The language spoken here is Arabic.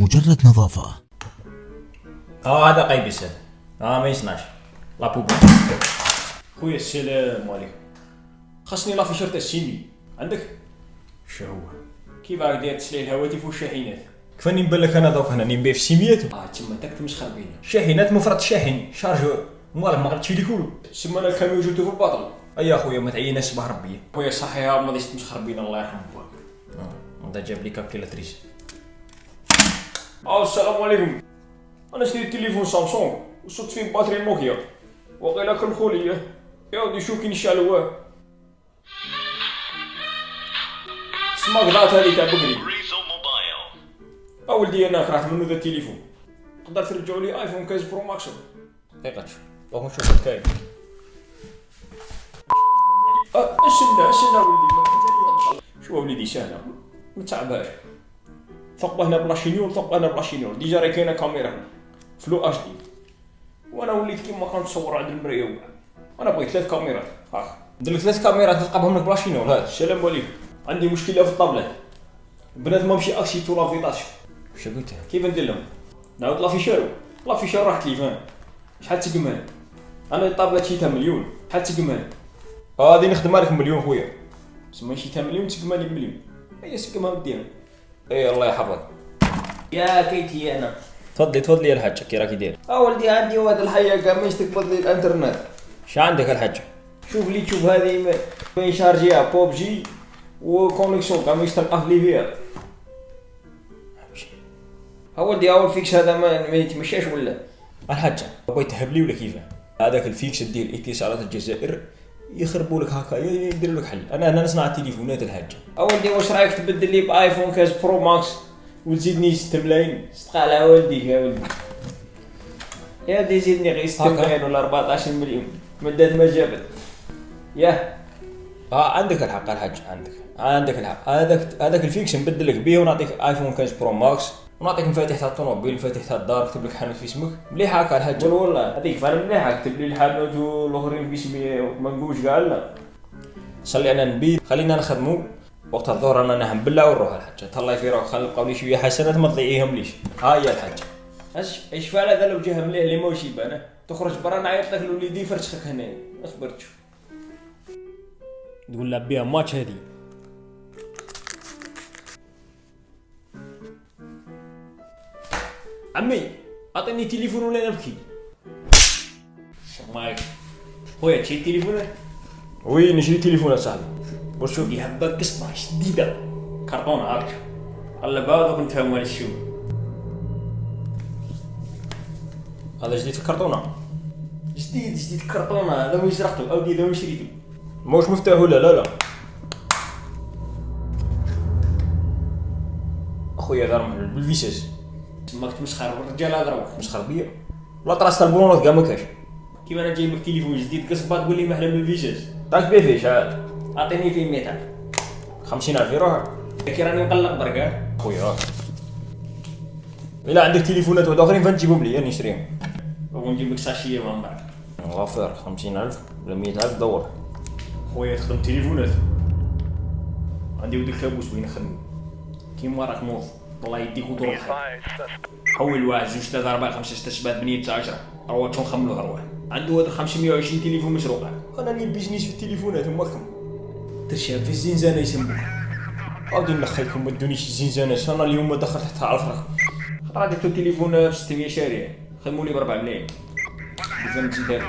مجرد نظافة. هذا قيبس هذا. ما يصنعش. لا بوبا. خويا السلام عليكم. خاصني لافيشر تاع السيمي. عندك؟ شو هو؟ كيف راك داير تسلي الهواتف والشاحنات؟ كفاني نبان لك انا دوك هنا نبيع في السيميات. تما داك تمسخر بينا. شاحنات مفرط شاحن، شارجور. مالك ما قلتش لي كول. سما انا الكاميو جوتو في الباطل. اي اخويا ما تعيناش صباح ربي. خويا صحيح ما غاديش تمسخر بينا الله يرحم باك. انت جاب لي كالكيلاتريس. السلام عليكم. انا شريت تليفون سامسونج وصدت فيه باتري نوكيا وقيلا كلخو ليا. يا ودي شوف كي نشعلوه. سماك ضاعت هذه تاع بكري. ولدي انا كرهت منو ذا التليفون. تقدر ترجعوا لي ايفون 15 برو ماكس. دقيقه باغي نشوف واش كاين. استنى ولدي. شوف وليدي سهله ما تصعبهاش. ثقب هنا بلا شينيور ثقب هنا بلا شينيور. ديجا راه كاينه كاميرا هنا فلو اش دي. وانا وليت كيما كنتصور عند المرايه وكاع. انا بغيت 3 كاميرات. ندير لك 3 كاميرات تلقاهم لك بلا شينيور. هذا السلام عليكم. عندي مشكله في الطابلات. البنات ما مشي اكسيتو لافيطاسيون. واش قلت كيف ندير لهم؟ نعاود لافيشارو راحت لي فاهم. شحال تقمل؟ انا الطابله شيتها مليون. شحال تقمل؟ غادي نخدمها لك مليون خويا. سما شيتها مليون تقمل لي مليون. هي سكمها وديها. اي الله يحفظك. يا كيتي انا. تفضلي يا الحاجه كي راكي داير؟ ولدي عندي واد الحيه كاع ما يستقبل لي الانترنت. شا عندك الحاجه؟ شوف لي تشوف هذه وين شارجيها بوبجي وكونيكسيون كاع ما يستنقف لي فيها. ولدي اول فيكس هذا ما يتمشاش ولا الحاجه بغيت تهب لي ولا كيفاه؟ هذاك الفيكس ديال اتصالات الجزائر يخربوا لك هكا يديروا لك حل. انا نصنع التليفونات الحاجه. ولدي واش رايك تبدل لي بايفون 15 برو ماكس وتزيدني 6 ملايين؟ صدق على والديك يا ولدي. يا ولدي زيدني غير 6 ملايين ولا 14 مليون مدات ما جابت. ياه عندك الحق الحاج. عندك الحق. هذاك الفيكس نبدل لك به ونعطيك ايفون 15 برو ماكس ونعطيك مفاتيح تاع الطوموبيل مفاتيح تاع الدار نكتب لك حانوت في اسمك. مليحه هكا الحاج. والله هذيك فعلا مليحه. كتب لي الحانوت والاخرين باسمي ما نقولش كاع لا. صلي على النبي. خلينا نخدموا وقت الظهر انا نهم بالله ونروح الحاج. تهلاي في روحك. خلي نلقاو لي شويه حسنات ما تضيعيهم ليش. ها هي الحاج. اش فعل هذا لو جاه مليح اللي ماهوش يبان تخرج برا نعيط لك لوليدي فرشخك هنايا. ما صبرتش تقول لها بيها ماتش هذه. عمي اعطيني تليفون ولا نبكي. مايك خويا تشري تليفونات؟ وي نشري تليفونات صاحبي. واش شوف لي هباك قصبه شديده كرتون عارف. الله بعد كنت فاهم واش شوف. هذا جديد في الكرتونه. جديد الكرتونه. هذا ما سرقته اودي هذا ما شريته. موش مفتاح ولا لا اخويا هذا راه بالفيساس. تماك تمسخر الرجال هذا راه مسخر بيا. لا طراس البونوط كاع ما كاش. كيما انا جايب لك تليفون جديد قصبه تقول لي ما احلى من الفيساس. داك بيه فيه شحال؟ اعطيني فيه 100,000. 50,000 يروح. كي راني مقلق برك خويا. الا عندك تليفونات واحد اخرين فنجيبهم لي نشريهم ونجيب لك ساشيه من بعد. غافر 50,000 ولا 100,000 دور. خويا تخدم تليفونات. عندي ولد الكابوس بغينا نخدمو كيما راك موظف. الله يديك ودور الخير. حول 1 2 3 4 5 6 7 8 9 10 رواتو نخملوها روح. عنده هذا 520 تليفون مسروقه. انا ني بيزنيس في التليفونات وماكم ترشاب في الزنزانه يسموه. غادي نخيكم ما تدونيش الزنزانه. انا اليوم دخلت حتى على الفراغ. خاطر درت التليفون ب 600 شاريه خدموا لي ب 4 ملايين. لازم تزيد